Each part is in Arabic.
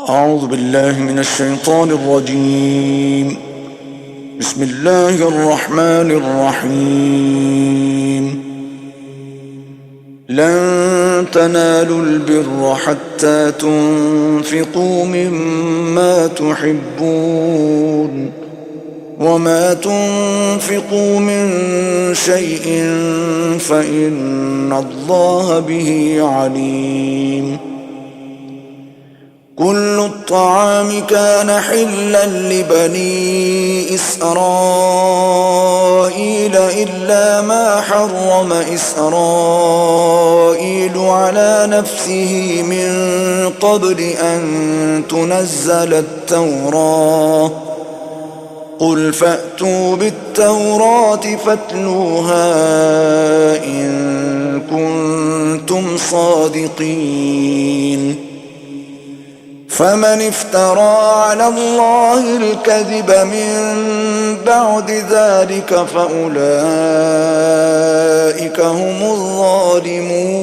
أعوذ بالله من الشيطان الرجيم. بسم الله الرحمن الرحيم. لن تنالوا البر حتى تنفقوا مما تحبون وما تنفقوا من شيء فإن الله به عليم. كل الطعام كان حلا لبني إسرائيل إلا ما حرم إسرائيل على نفسه من قبل أن تنزل التوراة. قل فأتوا بالتوراة فاتلوها إن كنتم صادقين. فمن افترى على الله الكذب من بعد ذلك فأولئك هم الظالمون.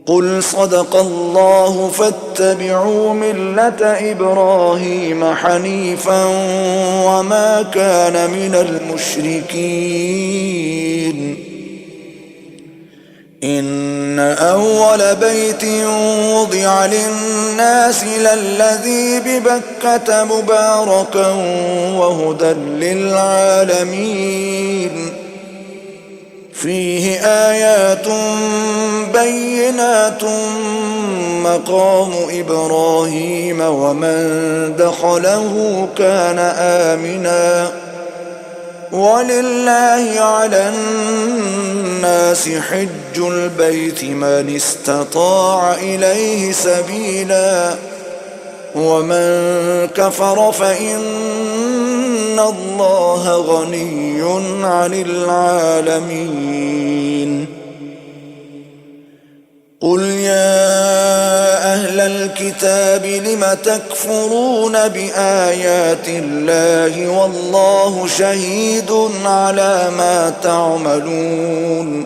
قل صدق الله فاتبعوا ملة إبراهيم حنيفا وما كان من المشركين. إن أول بيت وضع للناس للذي ببكة مباركا وهدى للعالمين. فيه آيات بينات مقام إبراهيم ومن دخله كان آمنا. ولله على الناس حج البيت من استطاع إليه سبيلا ومن كفر فإن الله غني عن العالمين. قل يا أهل الكتاب لم تكفرون بآيات الله والله شهيد على ما تعملون.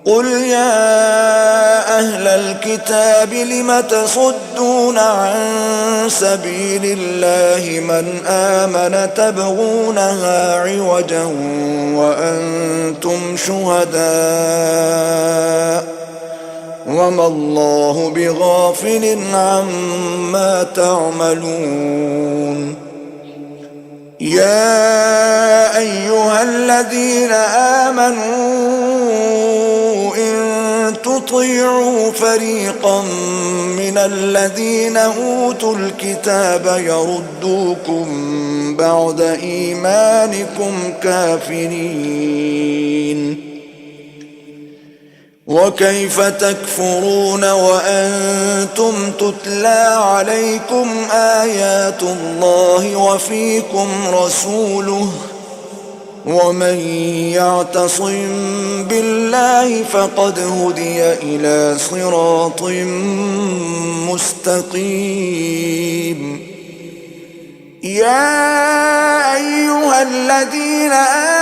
قل يا أهل الكتاب لم تصدون عن سبيل الله من آمن تبغونها عوجا وأنتم شهداء وما الله بغافل عما تعملون. يا أيها الذين آمنوا إن تطيعوا فريقا من الذين أوتوا الكتاب يردوكم بعد إيمانكم كافرين. وكيف تكفرون وأنتم تتلى عليكم آيات الله وفيكم رسوله ومن يعتصم بالله فقد هدي إلى صراط مستقيم. يا أيها الذين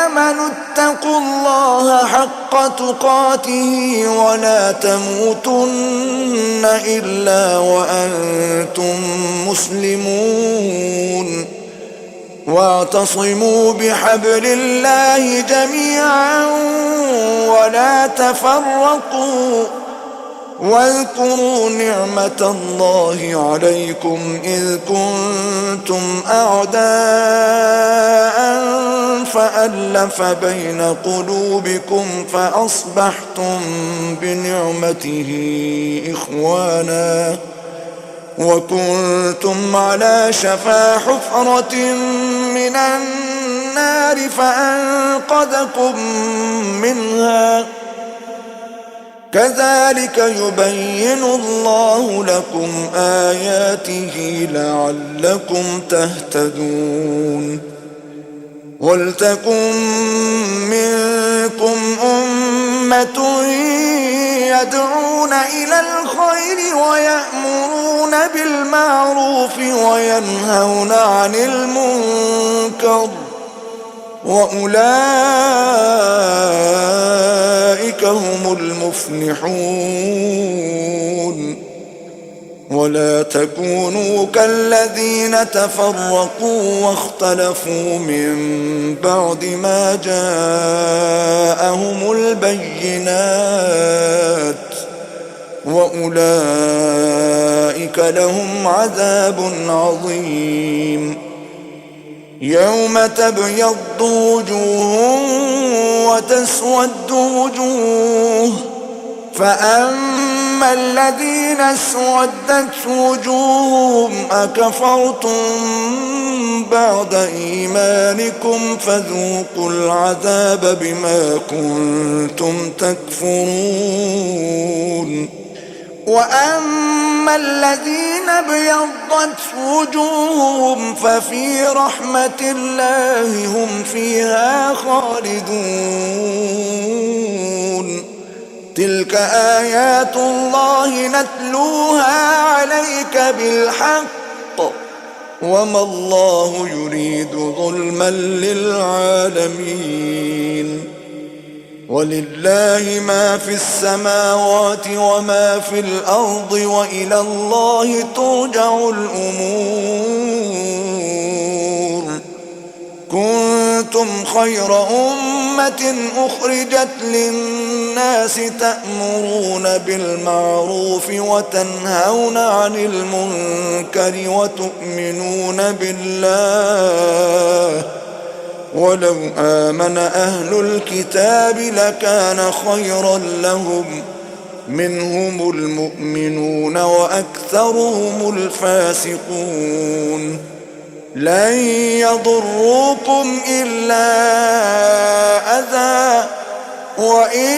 آمنوا اتقوا الله حق تقاته ولا تموتن إلا وأنتم مسلمون. واعتصموا بحبل الله جميعا ولا تفرقوا. واذكروا نعمة الله عليكم إذ كنتم أعداء فألف بين قلوبكم فأصبحتم بنعمته إخوانا وكنتم على شفا حفرة من النار فأنقذكم منها. كذلك يبين الله لكم آياته لعلكم تهتدون. ولتكن منكم أمة يدعون إلى الخير ويأمرون بالمعروف وينهون عن المنكر وأولئك هم المفلحون. ولا تكونوا كالذين تفرقوا واختلفوا من بعد ما جاءهم البينات وأولئك لهم عذاب عظيم. يوم تبيض وجوه وتسود وجوه، فأما الذين اسودت وجوههم أكفرتم بعد إيمانكم فذوقوا العذاب بما كنتم تكفرون. وأما الذين ابيضت وجوههم ففي رحمة الله هم فيها خالدون. تلك آيات الله نتلوها عليك بالحق وما الله يريد ظلما للعالمين. ولله ما في السماوات وما في الأرض وإلى الله ترجع الأمور. كنتم خير أمة أخرجت للناس تأمرون بالمعروف وتنهون عن المنكر وتؤمنون بالله. ولو آمن أهل الكتاب لكان خيرا لهم، منهم المؤمنون وأكثرهم الفاسقون. لن يضروكم إلا أذى، وإن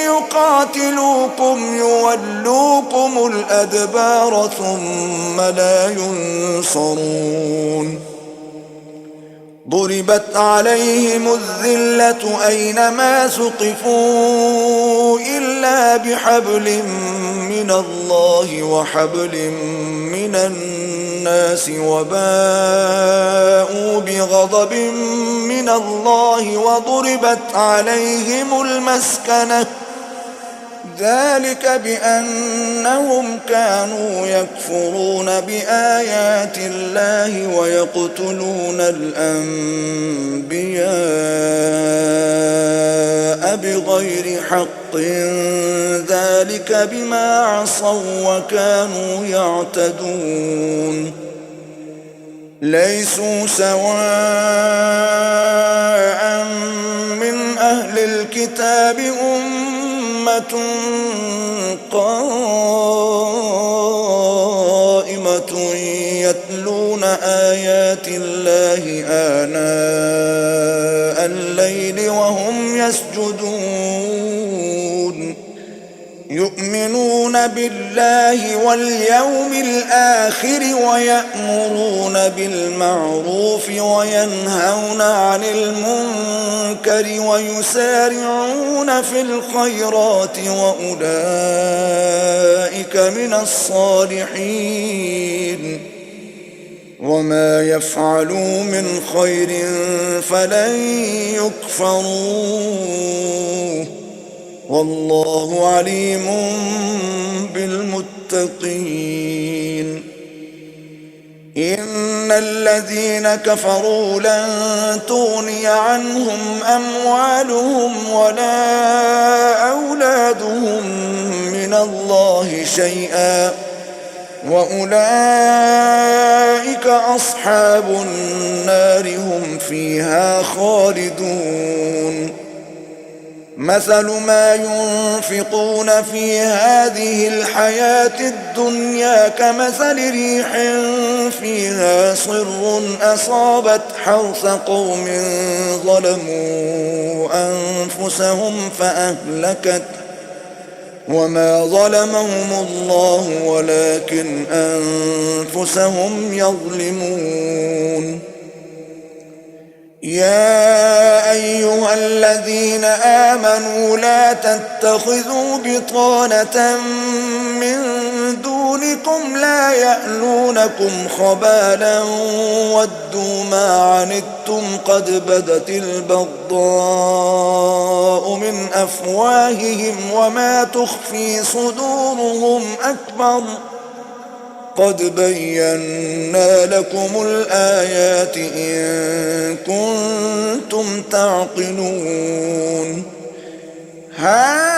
يقاتلوكم يولوكم الأدبار ثم لا ينصرون. ضربت عليهم الذلة أينما ثقفوا إلا بحبل من الله وحبل من الناس وباءوا بغضب من الله وضربت عليهم المسكنة، ذلك بأنهم كانوا يكفرون بآيات الله ويقتلون الأنبياء بغير حق، ذلك بما عصوا وكانوا يعتدون. ليسوا سواء من أهل الكتاب أمة قائمة يتلون آيات الله آناء الليل وهم يسجدون، يؤمنون بالله واليوم الآخر ويأمرون بالمعروف وينهون عن المنكر ويسارعون في الخيرات وأولئك من الصالحين. وما يفعلوا من خير فلن يكفروه، والله عليم بالمتقين. إن الذين كفروا لن تغني عنهم أموالهم ولا أولادهم من الله شيئا، وأولئك أصحاب النار هم فيها خالدون. مثل ما ينفقون في هذه الحياة الدنيا كمثل ريح فيها صر أصابت حرث قوم ظلموا أنفسهم فأهلكت، وما ظلمهم الله ولكن أنفسهم يظلمون. يا أيها الذين آمنوا لا تتخذوا بطانة من دونكم لا يألونكم خبالا ودوا ما عنتم قد بدت البغضاء من أفواههم وما تخفي صدورهم أكبر قد بينا لكم الآيات إن كنتم تعقلون ها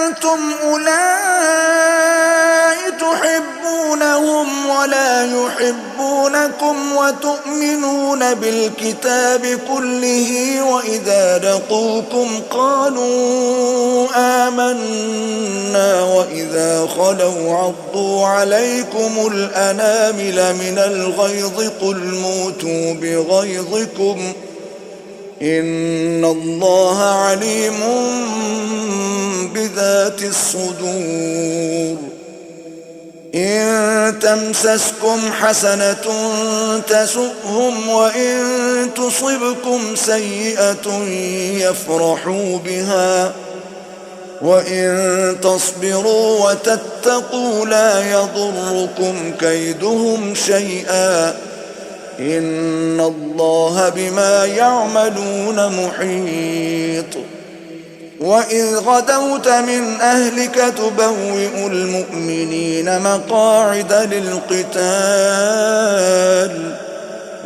أنتم أولئك تحبونهم ولا يحبونكم وتؤمنون بالكتاب كله وإذا لقوكم قالوا آمنا وإذا خلوا عضوا عليكم الأنامل من الغيظ قل موتوا بغيظكم إن الله عليم بذات الصدور إن تمسسكم حسنة تسؤهم وإن تصبكم سيئة يفرحوا بها وإن تصبروا وتتقوا لا يضركم كيدهم شيئا إن الله بما يعملون محيط وإذ غدوت من أهلك تبوئ المؤمنين مقاعد للقتال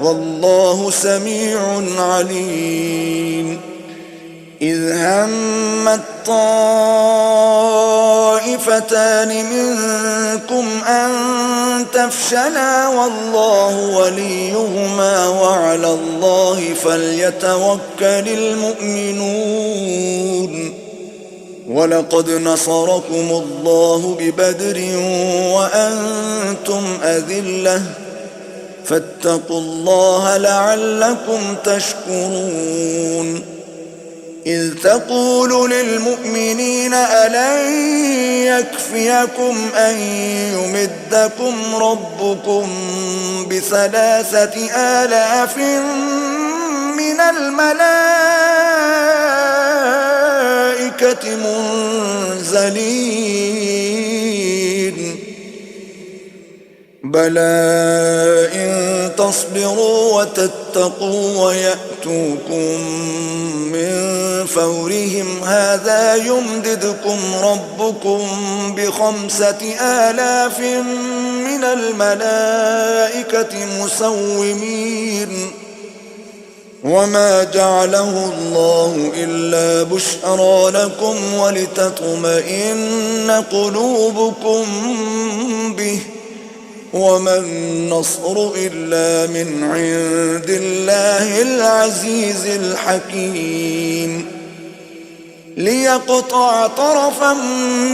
والله سميع عليم إذ همت طائفتان منكم أن تفشلا والله وليهما وعلى الله فليتوكل المؤمنون ولقد نصركم الله ببدر وأنتم أذلة فاتقوا الله لعلكم تشكرون إذ تقول للمؤمنين ألن يكفيكم أن يمدكم ربكم ب3,000 من الملائكة منزلين بلى إن تصبروا وتتقوا ويأتوكم من فورهم هذا يمددكم ربكم ب5,000 من الملائكة مسومين وما جعله الله إلا بشرى لكم ولتطمئن قلوبكم به وما النصر إلا من عند الله العزيز الحكيم ليقطع طرفا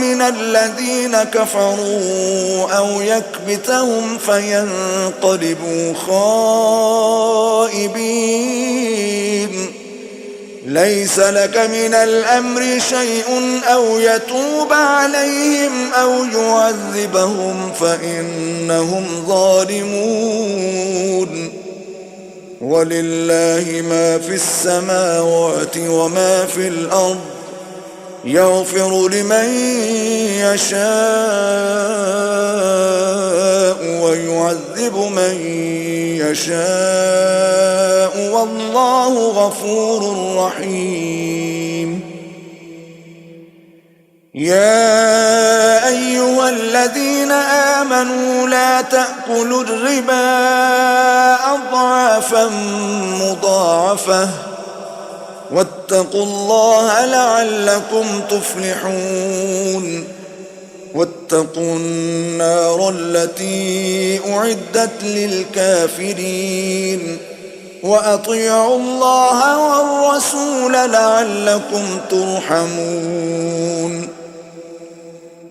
من الذين كفروا أو يكبتهم فينقلبوا خائبين ليس لك من الأمر شيء أو يتوب عليهم أو يعذبهم فإنهم ظالمون ولله ما في السماوات وما في الأرض يغفر لمن يشاء ويعذب من يشاء والله غفور رحيم يا أيها الذين آمنوا لا تأكلوا الربا أضعافا مضاعفة واتقوا الله لعلكم تفلحون واتقوا النار التي أعدت للكافرين وأطيعوا الله والرسول لعلكم ترحمون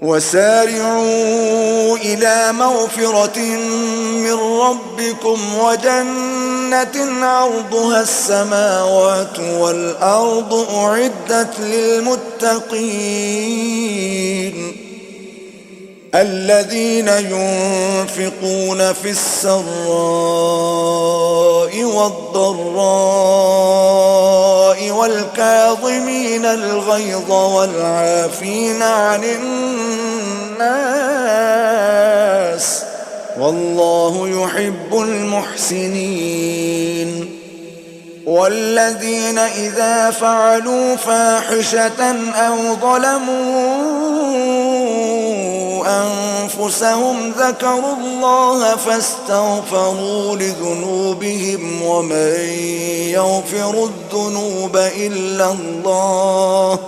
وسارعوا إلى مغفرة من ربكم وجنة عرضها السماوات والأرض أعدت للمتقين الذين ينفقون في السراء والضراء والكاظمين الغيظ والعافين عن الناس والله يحب المحسنين والذين إذا فعلوا فاحشة أو ظلموا أنفسهم ذكروا الله فاستغفروا لذنوبهم ومن يغفر الذنوب إلا الله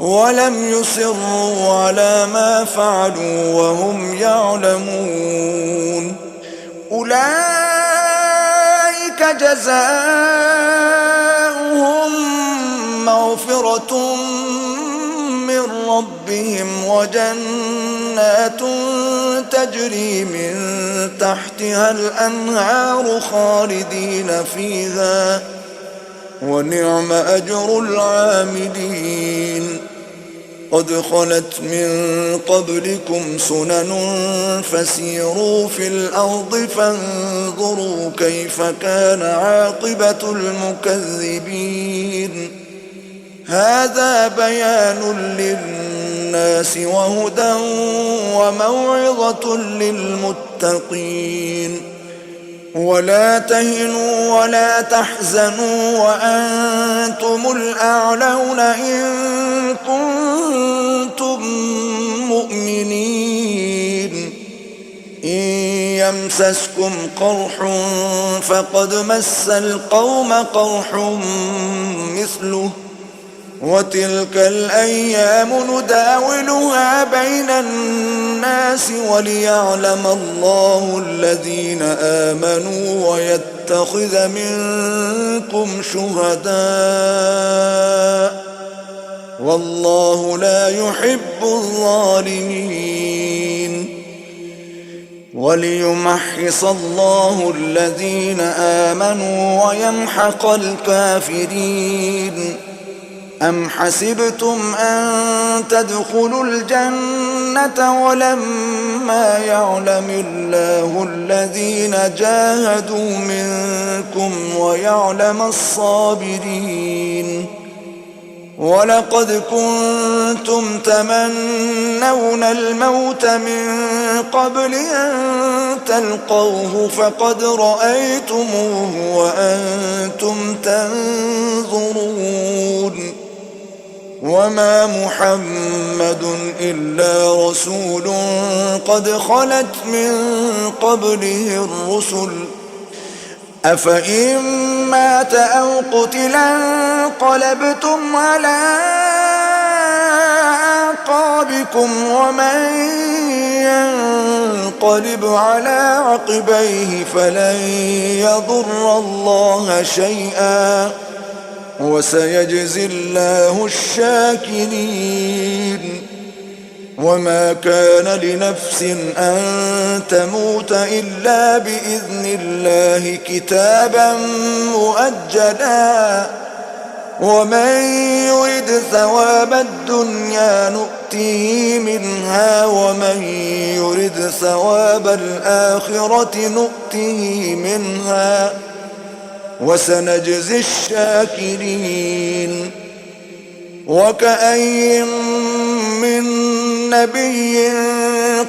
ولم يصروا على ما فعلوا وهم يعلمون أولئك جزاؤهم مغفرة من ربهم وجنات تجري من تحتها الأنهار خالدين فيها ونعم أجر العاملين قد خلت من قبلكم سنن فسيروا في الأرض فانظروا كيف كان عاقبة المكذبين هذا بيان للناس وهدى وموعظة للمتقين ولا تهنوا ولا تحزنوا وأنتم الأعلون إن كنتم مؤمنين إن يمسسكم قرح فقد مس القوم قرح مثله وتلك الأيام نداولها بين الناس وليعلم الله الذين آمنوا ويتخذ منكم شهداء والله لا يحب الظالمين وليمحص الله الذين آمنوا ويمحق الكافرين أم حسبتم أن تدخلوا الجنة ولما يعلم الله الذين جاهدوا منكم ويعلم الصابرين ولقد كنتم تمنون الموت من قبل أن تلقوه فقد رأيتموه وأنتم تنظرون وما محمد إلا رسول قد خلت من قبله الرسل أفإن مات أو قتلا انقلبتم على أعقابكم ومن ينقلب على عقبيه فلن يضر الله شيئا وسيجزي الله الشاكرين وما كان لنفس أن تموت إلا بإذن الله كتابا مؤجلا ومن يرد ثواب الدنيا نؤته منها ومن يرد ثواب الآخرة نؤته منها وسنجزي الشاكرين وكأين من نبي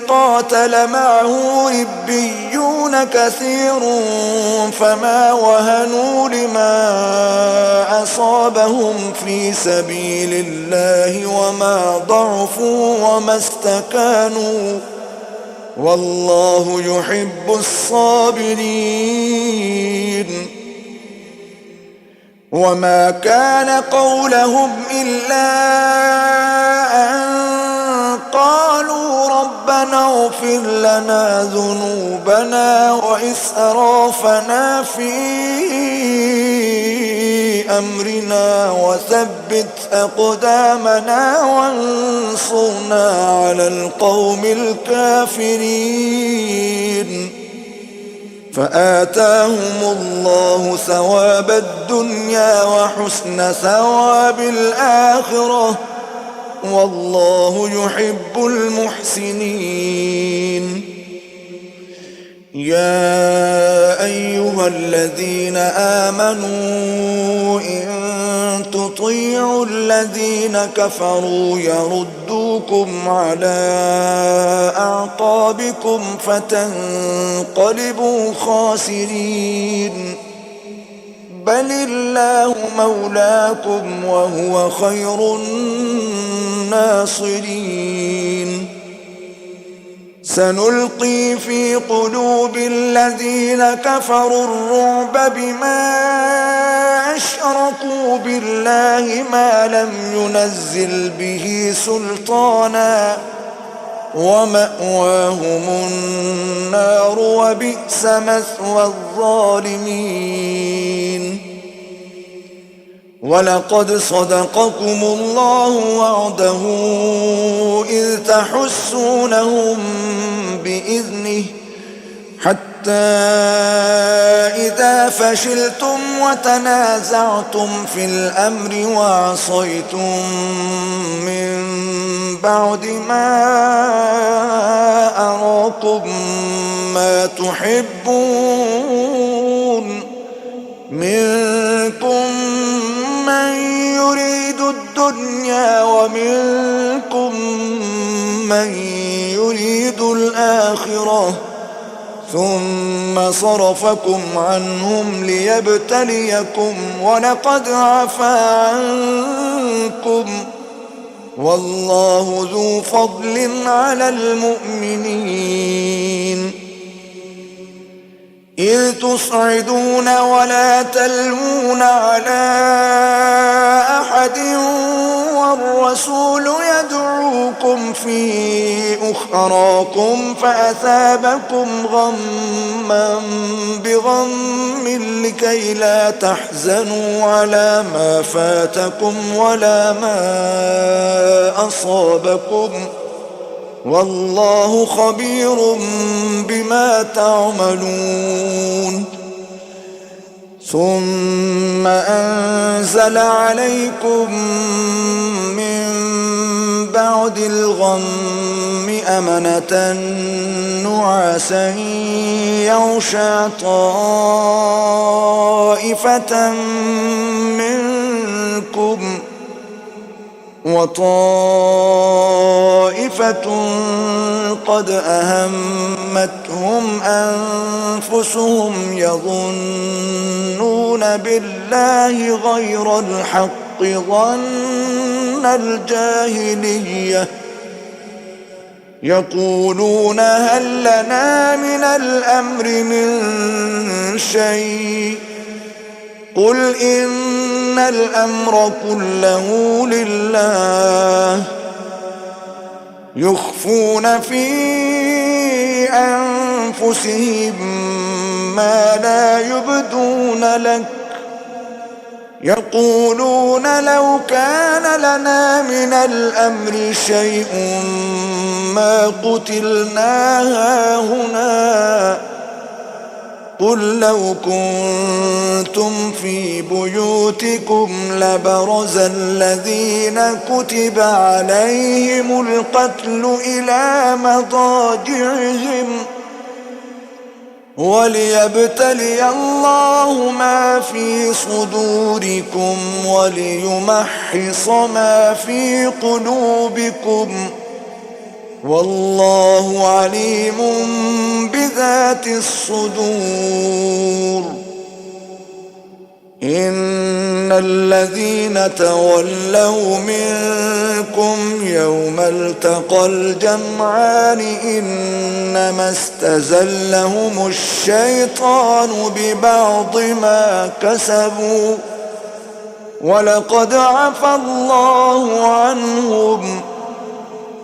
قاتل معه ربيون كثير فما وهنوا لما أصابهم في سبيل الله وما ضعفوا وما استكانوا والله يحب الصابرين وما كان قولهم إلا أن قالوا ربنا اغفر لنا ذنوبنا وإسرافنا في أمرنا وثبت أقدامنا وانصرنا على القوم الكافرين فآتاهم الله ثواب الدنيا وحسن ثواب الآخرة والله يحب المحسنين يا أيها الذين آمنوا إن تطيعوا الذين كفروا يردوكم على أعقابكم فتنقلبوا خاسرين بل الله مولاكم وهو خير الناصرين سنلقي في قلوب الذين كفروا الرعب بما أشركوا بالله ما لم ينزل به سلطانا ومأواهم النار وبئس مثوى الظالمين. ولقد صدقكم الله وعده إذ تحسونهم بإذنه حتى إذا فشلتم وتنازعتم في الأمر وعصيتم من بعد ما أراكم ما تحبون منكم من يريد الدنيا ومنكم من يريد الآخرة ثم صرفكم عنهم ليبتليكم ولقد عفا عنكم والله ذو فضل على المؤمنين. إذ تصعدون ولا تلوون على أحد والرسول يدعوكم في أخراكم فأثابكم غما بغم لكي لا تحزنوا على ما فاتكم ولا ما أصابكم والله خبير بما تعملون. ثم أنزل عليكم من بعد الغم أمنة نعاسا يغشى طائفة منكم وطائفة قد أهمتهم أنفسهم يظنون بالله غير الحق ظن الجاهلية يقولون هل لنا من الأمر من شيء قل إن الأمر كله لله يخفون في أنفسهم ما لا يبدون لك يقولون لو كان لنا من الأمر شيء ما قتلنا هاهنا قل لو كنتم في بيوتكم لبرز الذين كتب عليهم القتل إلى مضاجعهم وليبتلي الله ما في صدوركم وليمحص ما في قلوبكم والله عليم بذات الصدور. إن الذين تولوا منكم يوم التقى الجمعان إنما استزلهم الشيطان ببعض ما كسبوا ولقد عفا الله عنهم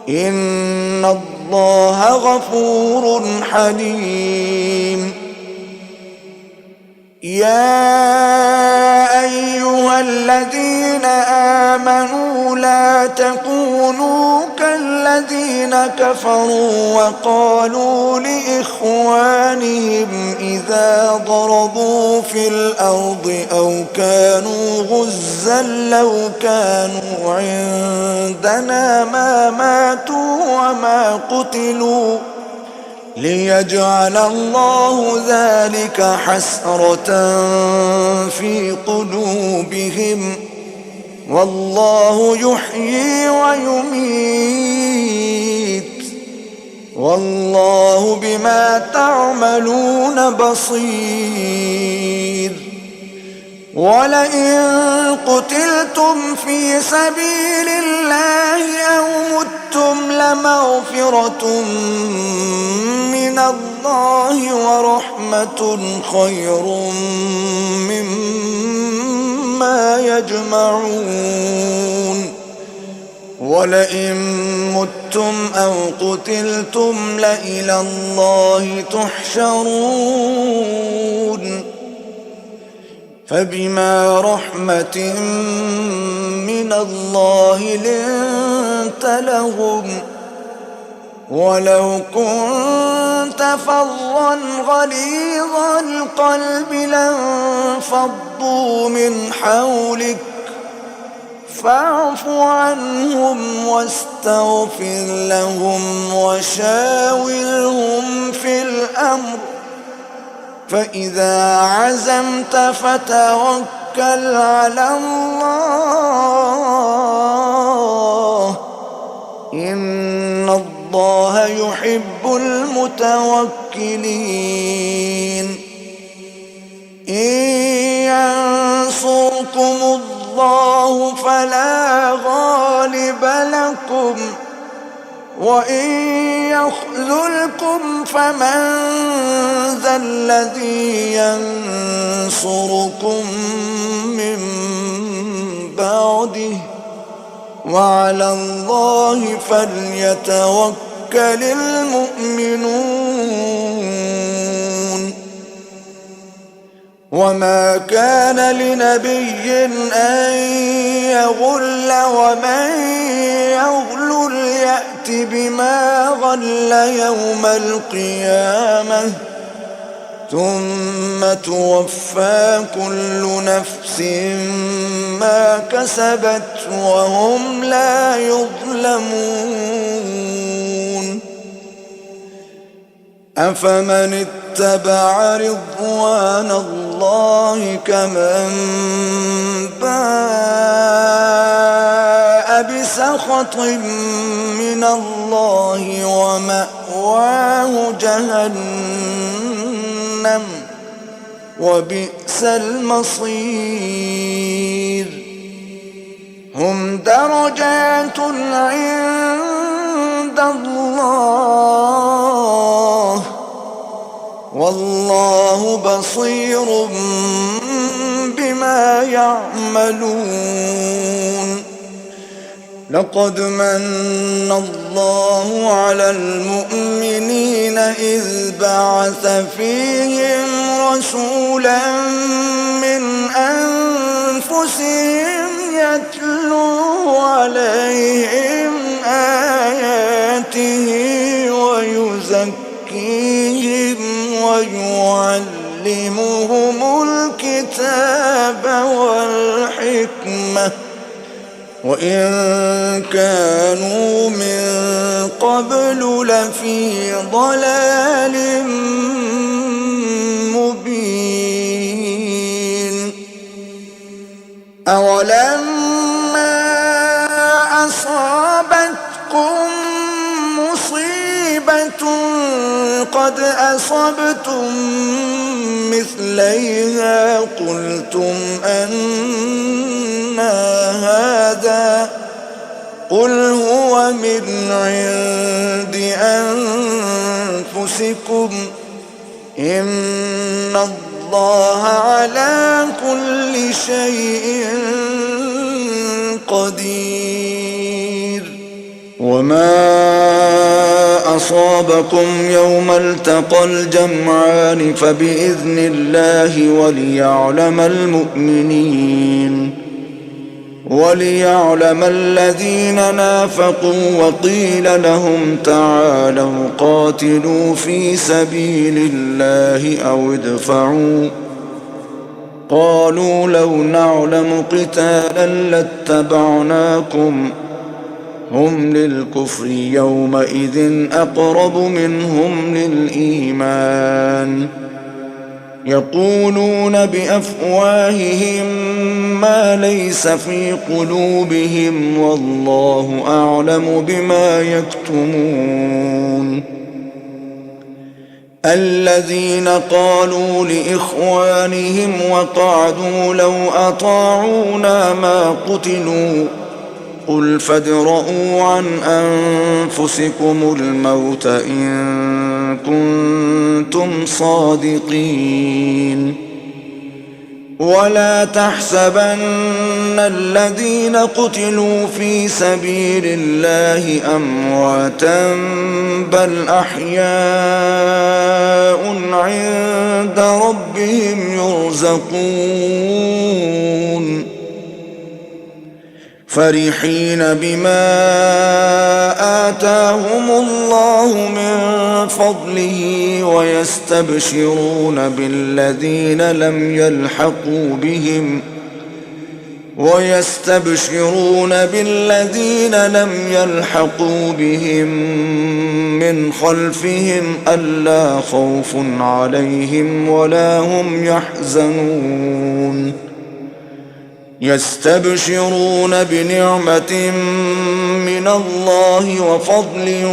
إن الله غفور حليم. يا أيها الذين آمنوا لا تكونوا كالذين كفروا وقالوا لإخوانهم إذا ضربوا في الأرض أو كانوا غزا لو كانوا عندنا ما ماتوا وما قتلوا ليجعل الله ذلك حسرة في قلوبهم والله يحيي ويميت والله بما تعملون بصير. ولئن قتلتم في سبيل الله أو متم قتلتم لمغفرة من الله ورحمة خير مما يجمعون ولئن متم أو قتلتم لإلى الله تحشرون فبما رحمة من الله لنت لهم ولو كنت فظا غليظ القلب لانفضوا من حولك فاعف عنهم واستغفر لهم وشاورهم في الأمر فإذا عزمت فتوكل على الله إن الله يحب المتوكلين إن ينصركم الله فلا غالب لكم وإن يخذلكم فمن ذا الذي ينصركم من بعده وعلى الله فليتوكل المؤمنون وما كان لنبي أن يغل ومن يغل يأت بما غل يوم القيامة ثم توفى كل نفس ما كسبت وهم لا يظلمون أفمن اتبع رضوان الله كمن باء بسخط من الله ومأواه جهنم وبئس المصير هم درجات عند الله والله بصير بما يعملون لقد من الله على المؤمنين إذ بعث فيهم رسولا من أنفسهم يتلو عليهم آياته ويزكيهم ويعلمهم الكتاب والحكمة وإن كانوا من قبل لفي ضلال مبين أولما أصابتكم مصيبة قد أصبتم مثليها قلتم أنى هذا قل هو من عند أنفسكم إن الله على كل شيء قدير وما أصابكم يوم التقى الجمعان فبإذن الله وليعلم الذين نافقوا وقيل لهم تعالوا قاتلوا في سبيل الله أو ادفعوا قالوا لو نعلم قتالا لاتبعناكم هم للكفر يومئذ أقرب منهم للإيمان يقولون بأفواههم ما ليس في قلوبهم والله أعلم بما يكتمون الذين قالوا لإخوانهم وقعدوا لو أطاعونا ما قتلوا قل فادرءوا عن أنفسكم الموت إن كنتم صادقين ولا تحسبن الذين قتلوا في سبيل الله أمواتا بل أحياء عند ربهم يرزقون فرحين بما آتاهم الله من فضله ويستبشرون بالذين لم يلحقوا بهم من خلفهم ألا خوف عليهم ولا هم يحزنون يستبشرون بنعمة من الله وفضل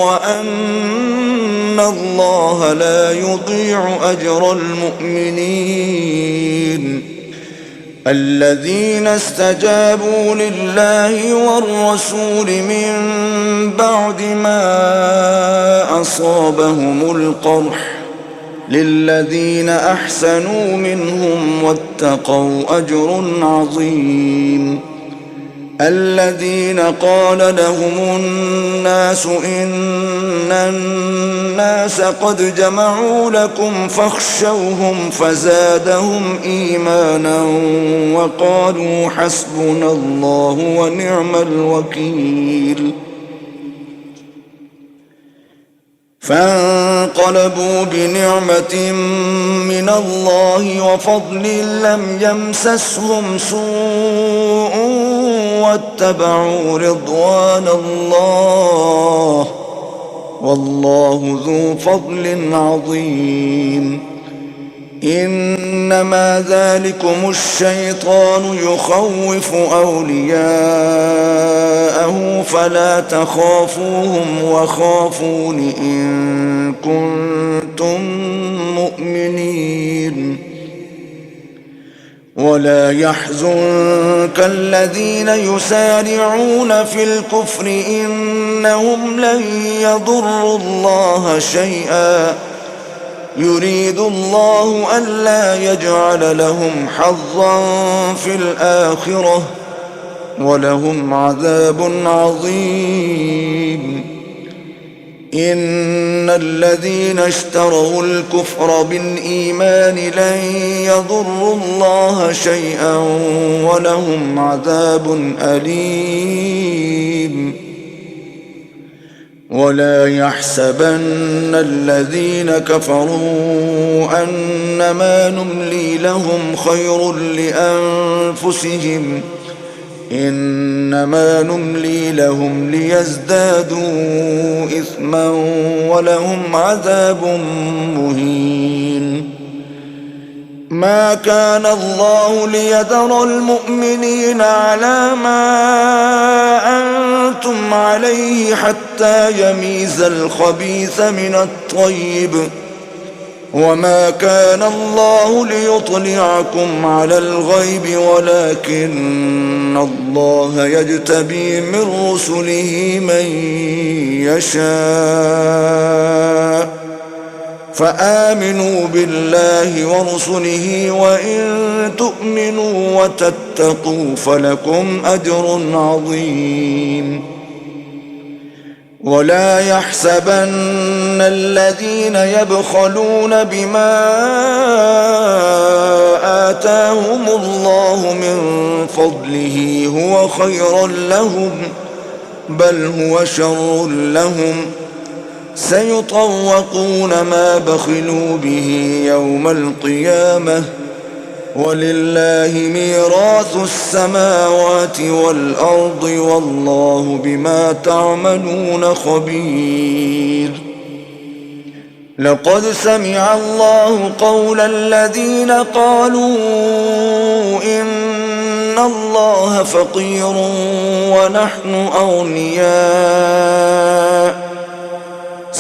وأن الله لا يضيع أجر المؤمنين الذين استجابوا لله والرسول من بعد ما أصابهم القرح للذين أحسنوا منهم واتقوا أجر عظيم الذين قال لهم الناس إن الناس قد جمعوا لكم فاخشوهم فزادهم إيمانا وقالوا حسبنا الله ونعم الوكيل فانقلبوا بنعمة من الله وفضل لم يمسسهم سوء واتبعوا رضوان الله والله ذو فضل عظيم إنما ذلكم الشيطان يخوف أولياءه فلا تخافوهم وخافون إن كنتم مؤمنين ولا يحزنك الذين يسارعون في الكفر إنهم لن يضروا الله شيئا يريد الله ألا يجعل لهم حظا في الآخرة ولهم عذاب عظيم إن الذين اشتروا الكفر بالإيمان لن يضروا الله شيئا ولهم عذاب أليم ولا يحسبن الذين كفروا أنما نملي لهم خير لأنفسهم إنما نملي لهم ليزدادوا إثما ولهم عذاب مهين ما كان الله ليذر المؤمنين على ما أنتم عليه حتى يميز الخبيث من الطيب وما كان الله ليطلعكم على الغيب ولكن الله يجتبي من رسله من يشاء فآمنوا بالله ورسله وإن تؤمنوا وتتقوا فلكم أجر عظيم ولا يحسبن الذين يبخلون بما آتاهم الله من فضله هو خيرا لهم بل هو شر لهم سيطوقون ما بخلوا به يوم القيامة ولله ميراث السماوات والأرض والله بما تعملون خبير لقد سمع الله قول الذين قالوا إن الله فقير ونحن أغنياء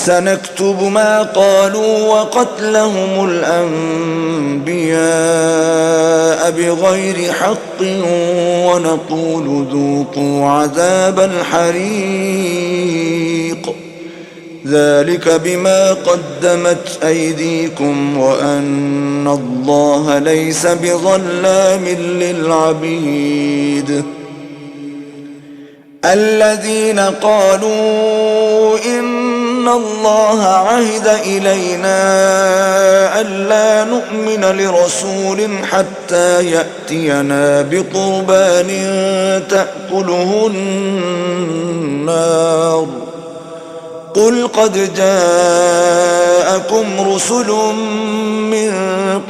سنكتب ما قالوا وقتلهم الأنبياء بغير حق ونقول ذوقوا عذاب الحريق ذلك بما قدمت أيديكم وأن الله ليس بظلام للعبيد الذين قالوا إن الله عهد إلينا ألا نؤمن لرسول حتى يأتينا بقربان تأكله النار قل قد جاءكم رسل من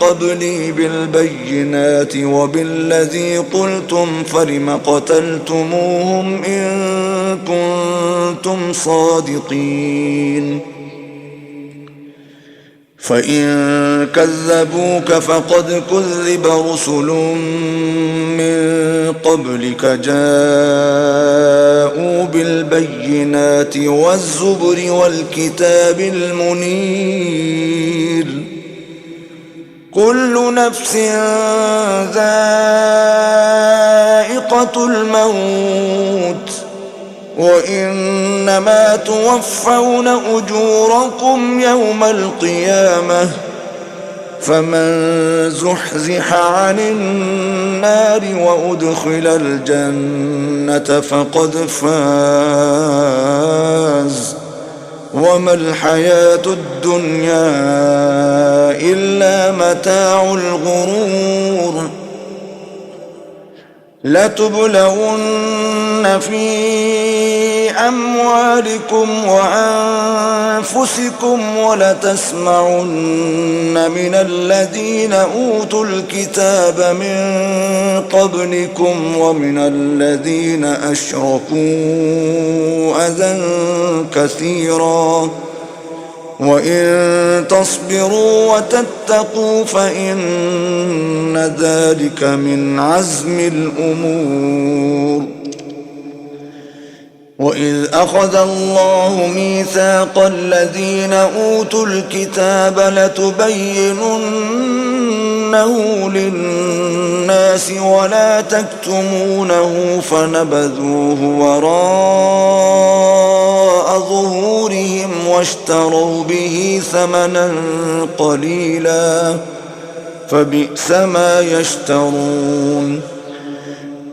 قبلي بالبينات وبالذي قلتم فلم قتلتموهم إن كنتم صادقين فإن كذبوك فقد كذب رسل من قبلك جاءوا بالبينات والزبر والكتاب المنير كل نفس ذائقة الموت وإنما توفون أجوركم يوم القيامة فمن زحزح عن النار وأدخل الجنة فقد فاز وما الحياة الدنيا إلا متاع الغرور لتبلون في أموالكم وأنفسكم ولتسمعن من الذين أوتوا الكتاب من قبلكم ومن الذين أشركوا أذى كثيرا وإن تصبروا وتتقوا فإن ذلك من عزم الأمور وإذ أخذ الله ميثاق الذين أوتوا الكتاب لتبيننه للناس ولا تكتمونه فنبذوه وراء ظهورهم واشتروا به ثمنا قليلا فبئس ما يشترون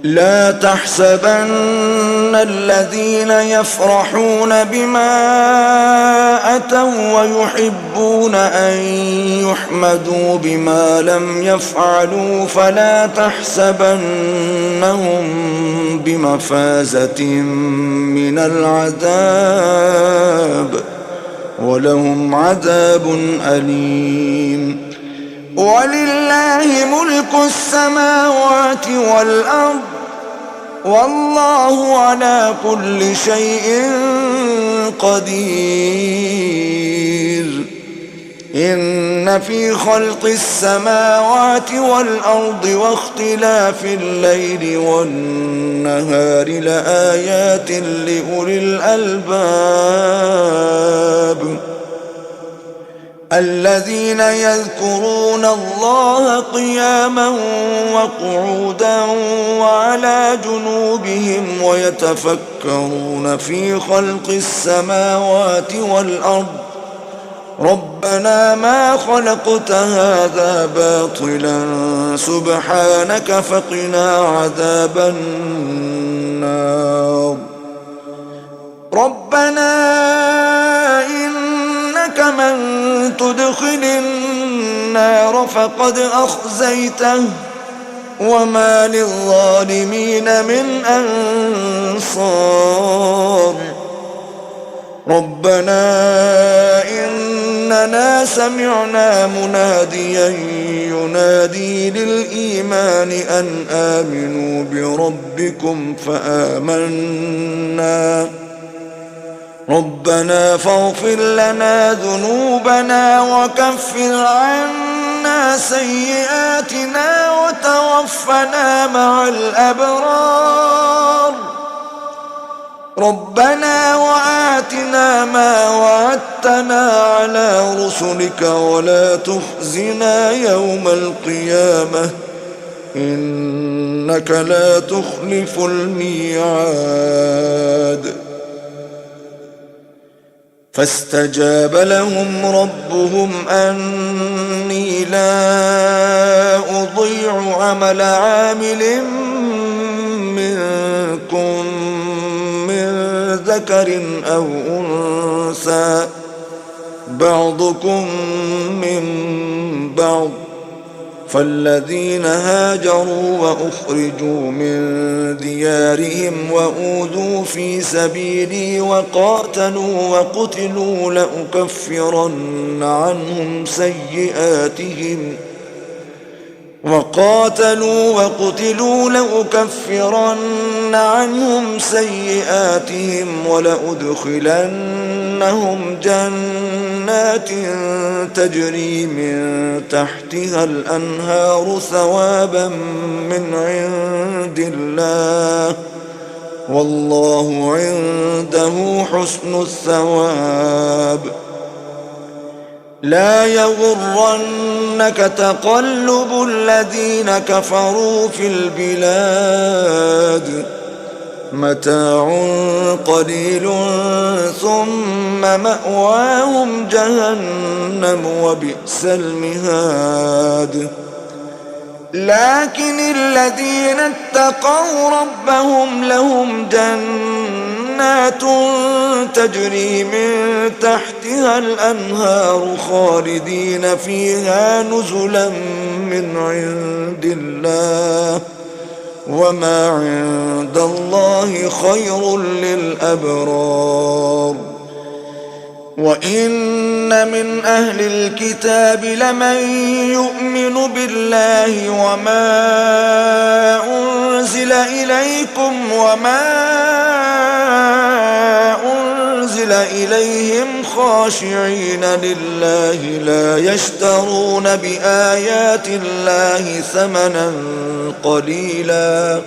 لا تحسبن الذين يفرحون بما أتوا ويحبون أن يحمدوا بما لم يفعلوا فلا تحسبنهم بمفازة من العذاب ولهم عذاب أليم ولله ملك السماوات والأرض والله على كل شيء قدير إن في خلق السماوات والأرض واختلاف الليل والنهار لآيات لأولي الألباب الذين يذكرون الله قياما وقعودا وعلى جنوبهم ويتفكرون في خلق السماوات والأرض ربنا ما خلقت هذا باطلا سبحانك فقنا عذاب النار ربنا إنك من تدخل النار فقد أخزيته وما للظالمين من أنصار ربنا إننا سمعنا مناديا ينادي للإيمان أن آمنوا بربكم فآمنا ربنا فاغفر لنا ذنوبنا وكفر عنا سيئاتنا وتوفنا مع الأبرار ربنا وآتنا ما وعدتنا وعدتنا على رسلك ولا تخزنا يوم القيامة إنك لا تخلف الميعاد فاستجاب لهم ربهم أني لا أضيع عمل عامل منكم من ذكر أو أنثى بعضكم من بعض فالذين هاجروا وأخرجوا من ديارهم وأوذوا في سبيلي وقاتلوا لأكفرن عنهم سيئاتهم ولأدخلنهم جنات تجري من تحتها الأنهار ثوابا من عند الله والله عنده حسن الثواب لا يغرنك تقلب الذين كفروا في البلاد متاع قليل ثم مأواهم جهنم وبئس المهاد لكن الذين اتقوا ربهم لهم جنات تجري من تحتها الأنهار خالدين فيها نزلا من عند الله وما عند الله خير للأبرار وإن من أهل الكتاب لمن يؤمن بالله وما أنزل إليكم وما أنزل إليهم خاشعين لله لا يشترون بآيات الله ثمنا قليلا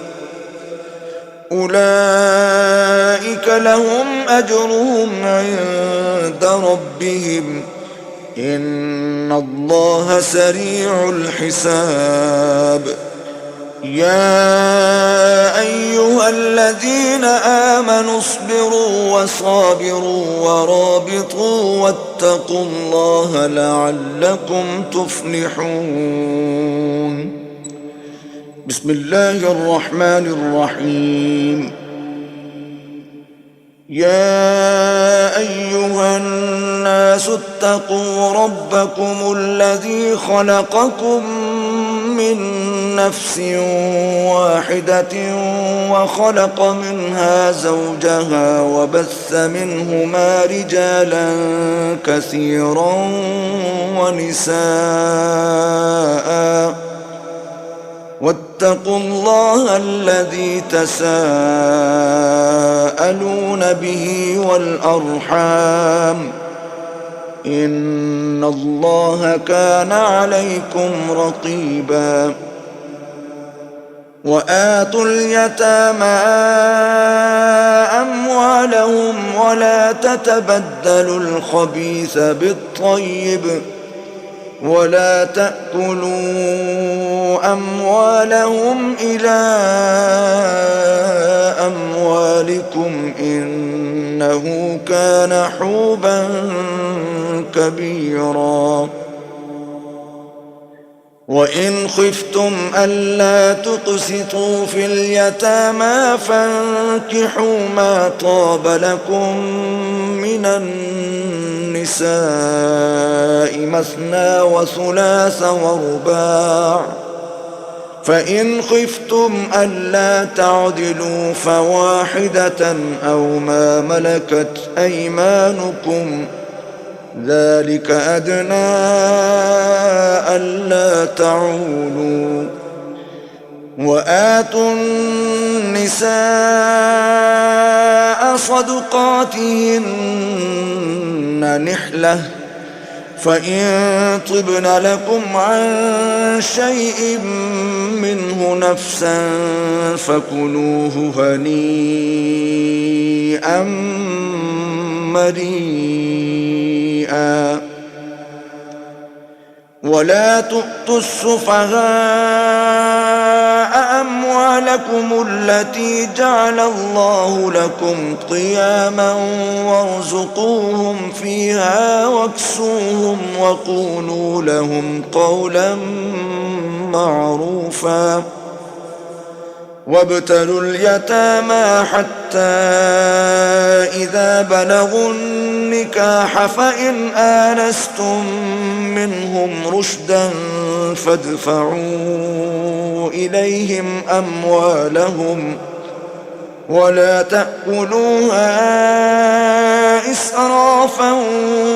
أولئك لهم أجرهم عند ربهم إن الله سريع الحساب يا أيها الذين آمنوا اصبروا وصابروا ورابطوا واتقوا الله لعلكم تفلحون بسم الله الرحمن الرحيم يا أيها الناس اتقوا ربكم الذي خلقكم من نفس واحدة وخلق منها زوجها وبث منهما رجالا كثيرا ونساء واتقوا الله الذي تساءلون به والأرحام إن الله كان عليكم رقيبا وآتوا اليتامى أموالهم ولا تتبدلوا الخبيث بالطيب ولا تأكلوا أموالهم إلى أموالكم إنه كان حوبا كبيرا وإن خفتم ألا تقسطوا في اليتامى فانكحوا ما طاب لكم من النساء مثنى وثلاث ورباع فإن خفتم ألا تعدلوا فواحدة أو ما ملكت أيمانكم ذلك أدنى ألا تعولوا وآتوا النساء صدقاتهن نحلة فإن طبن لكم عن شيء منه نفسا فكلوه هنيئا مريئا صحيحا. ولا تؤتوا السفهاء أموالكم التي جعل الله لكم قياما وارزقوهم فيها واكسوهم وقولوا لهم قولا معروفا. وابتلوا اليتامى حتى إذا بلغوا النكاح فإن آنستم منهم رشدا فادفعوا إليهم أموالهم ولا تأكلوها إسرافا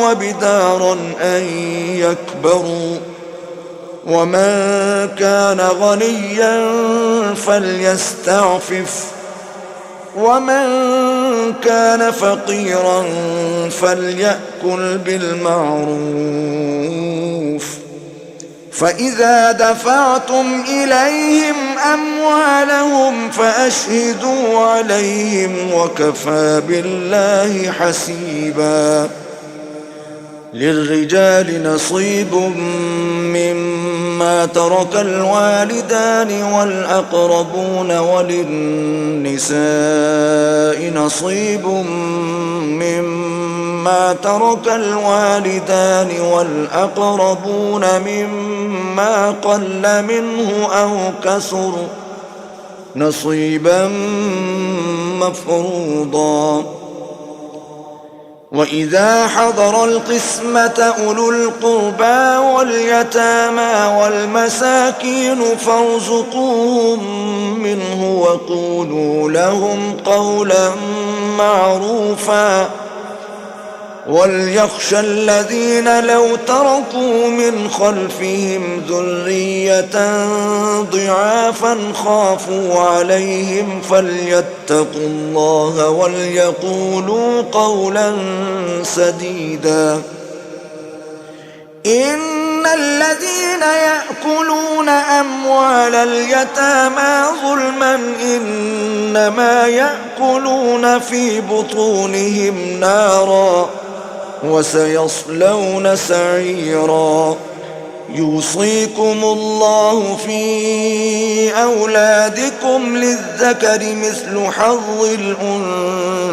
وبدارا أن يكبروا. ومن كان غنيا فليستعفف ومن كان فقيرا فليأكل بالمعروف. فإذا دفعتم إليهم أموالهم فأشهدوا عليهم وكفى بالله حسيبا. للرجال نصيب مما ترك الوالدان والأقربون وللنساء نصيب مما ترك الوالدان والأقربون مما قل منه أو كثر نصيبا مفروضا. وإذا حضر القسمة أولو القربى واليتامى والمساكين فارزقوهم منه وقولوا لهم قولا معروفا. وليخشى الذين لو تركوا من خلفهم ذرية ضعافا خافوا عليهم فليتقوا الله وليقولوا قولا سديدا. إن الذين يأكلون أموال اليتامى ظلما إنما يأكلون في بطونهم نارا وسيصلون سعيرا. يوصيكم الله في أولادكم للذكر مثل حظ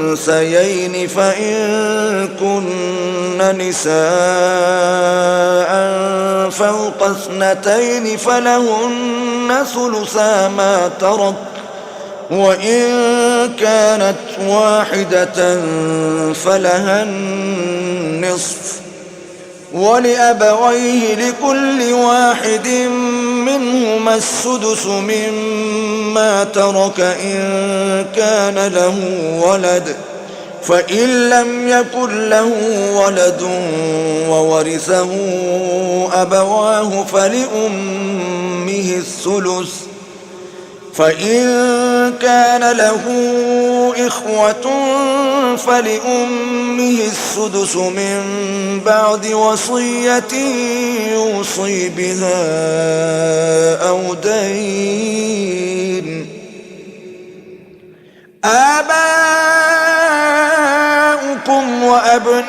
الأنثيين فإن كن نساء فوق 2 فلهن ثلثا ما ترك وإن كانت واحدة فلها النصف. ولأبويه لكل واحد منهما السدس مما ترك إن كان له ولد فإن لم يكن له ولد وورثه أبواه فلأمه الثلث فإن كان له إخوة فلأمه السدس من بعد وصية يوصي بها أو دين. آباؤكم وأبناؤكم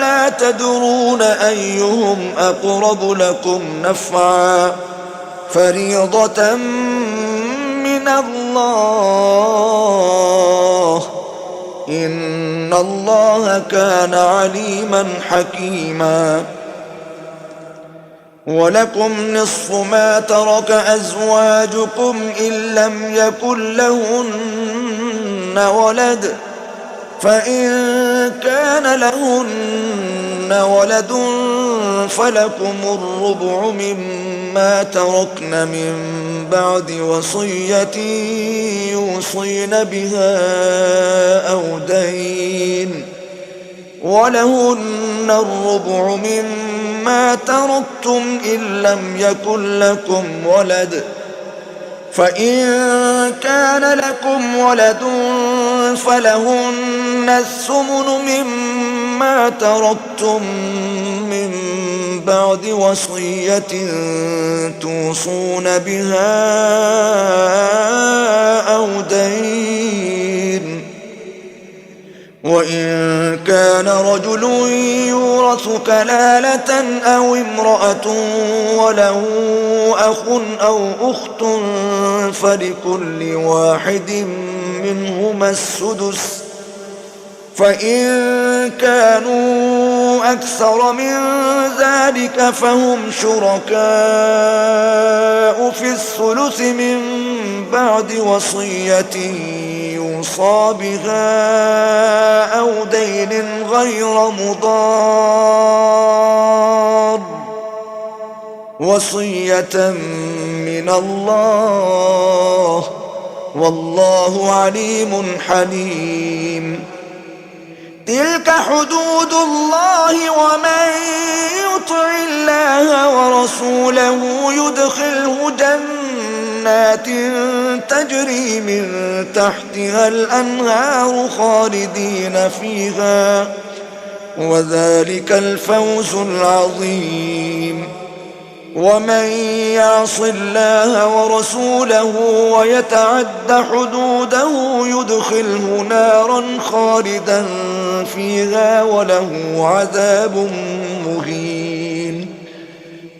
لا تدرون أيهم أقرب لكم نفعا فريضة من الله إن الله كان عليما حكيما. ولكم نصف ما ترك أزواجكم إن لم يكن لهن ولد فإن كان لهن ولد فلكم الربع مما تركن من بعد وصية يوصين بها أو دين. ولهن الربع مما تركتم إن لم يكن لكم ولد فإن كان لكم ولد فلهن الثمن مما تركتم من بعد وصية توصون بها أو دين. وإن كان رجل يورث كلالة أو امرأة وله أخ أو أخت فلكل واحد منهما السدس، فإن كانوا أكثر من ذلك فهم شركاء في الثلث من بعد وصية يوصى بها أو دين غير مضار، وصية من الله والله عليم حليم. تلك حدود الله، ومن يطع الله ورسوله يدخله جنات تجري من تحتها الأنهار خالدين فيها، وذلك الفوز العظيم. ومن يعص الله ورسوله ويتعد حدوده يدخله نارا خالدا فيها وله عذاب مهين.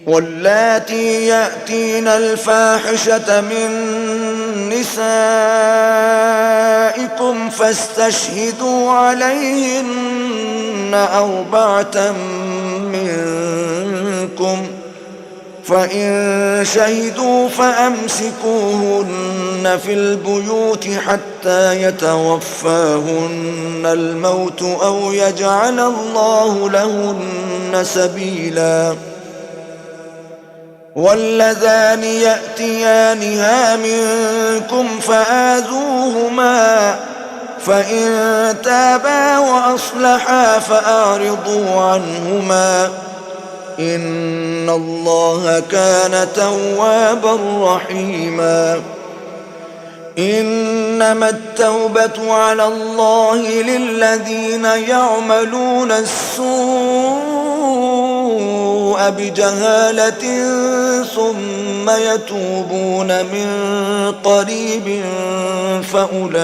واللاتي يأتين الفاحشة من نسائكم فاستشهدوا عليهن 4 منكم، فإن شهدوا فأمسكوهن في البيوت حتى يتوفاهن الموت أو يجعل الله لهن سبيلا. واللذان يأتيانها منكم فآذوهما، فإن تابا وأصلحا فأعرضوا عنهما، إن الله كان توابا رحيما. إنما التوبة على الله للذين يعملون السوء بجهالة ثم يتوبون من قريب فأولئك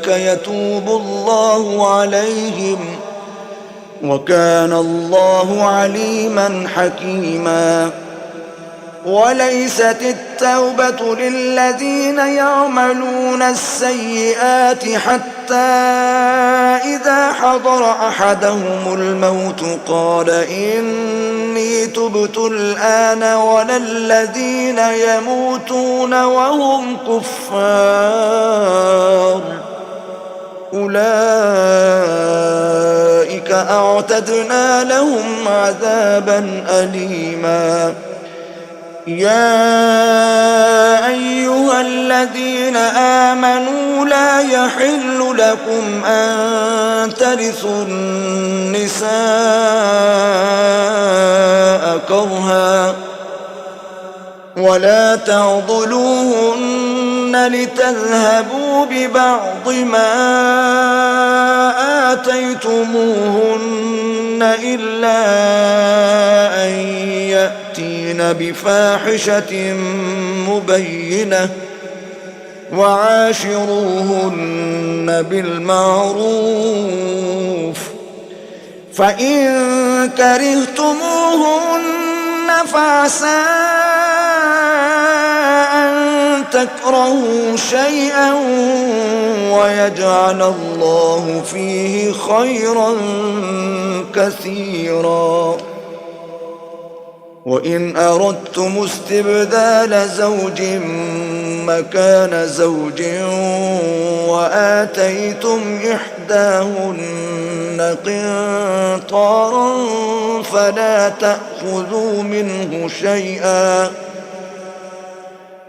يتوب الله عليهم، وكان الله عليما حكيما. وليست التوبة للذين يعملون السيئات حتى إذا حضر أحدهم الموت قال إني تبت الآن، ولا الذين يموتون وهم كفار، أولئك أعتدنا لهم عذابا أليما. يا أيها الذين آمنوا لا يحل لكم أن ترثوا النساء كرها، ولا تعضلوهن لتذهبوا ببعض ما آتيتموهن إلا أن يأتين بفاحشة مبينة، وعاشروهن بالمعروف، فإن كرهتموهن فعسى أن تكرهوا شيئا ويجعل الله فيه خيرا كثيرا. وإن أردتم استبدال زوج مكان زوج وآتيتم إحداهن قنطارا فلا تأخذوا منه شيئا،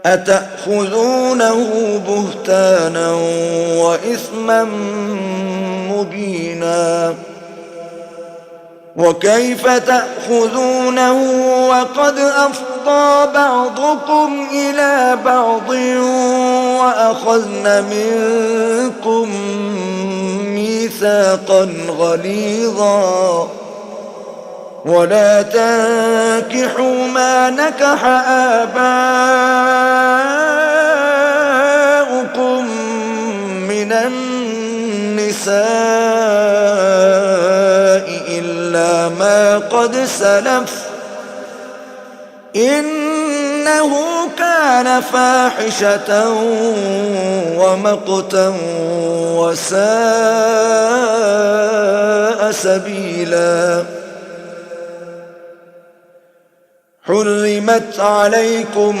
أتأخذونه بهتانا وإثما مبينا. وكيف تأخذونه وقد أفضى بعضكم إلى بعض وأخذن منكم ميثاقا غليظا. ولا تنكحوا ما نكح آباؤكم من النساء النساء إلا ما قد سلف إنه كان فاحشة ومقتا وساء سبيلا. حرمت عليكم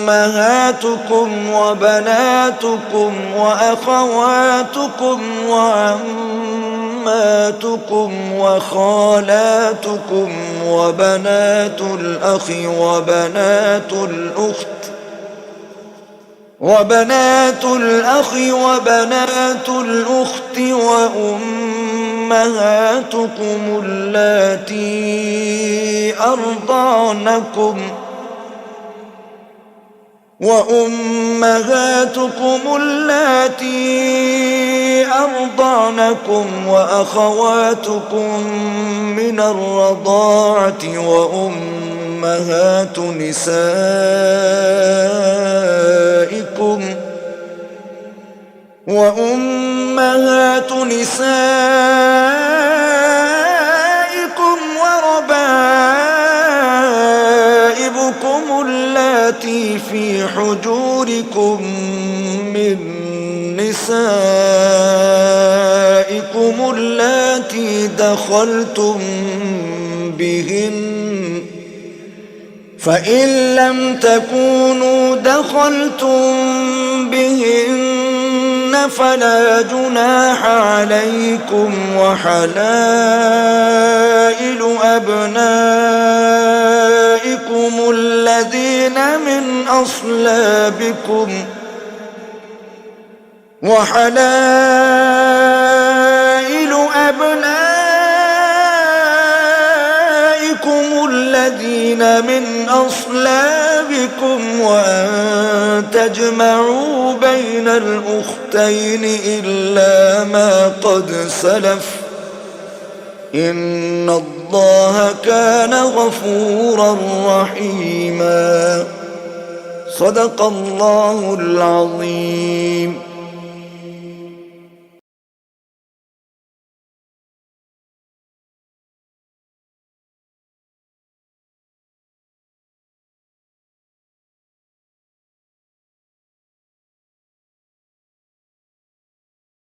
أمهاتكم وبناتكم وأخواتكم وعماتكم وخالاتكم وبنات الأخ وبنات الأخت وأمهاتكم اللاتي أرضعنكم وأخواتكم من الرضاعة وأمهات نسائكم وربائبكم اللاتي في حجوركم من نسائكم اللاتي دخلتم بهن فإن لم تكونوا دخلتم بهن فلا جناح عليكم وحلائل أبنائكم الذين من أصلابكم وأن تجمعوا بين الأختين إلا ما قد سلف إن الله كان غفورا رحيما. صدق الله العظيم.